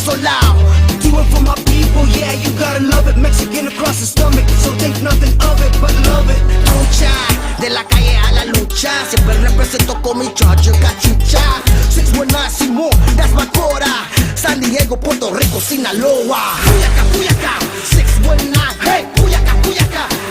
solao. Do it for my people, yeah, you gotta love it. Mexican across the stomach, so think nothing of it, but love it. Lucha, de la calle a la lucha, siempre represento con mi charger cachucha. 619 Simón, that's my quota. San Diego, Puerto Rico, Sinaloa. Puyaka, Puyaka, 619, hey, Puyaka, Puyaka.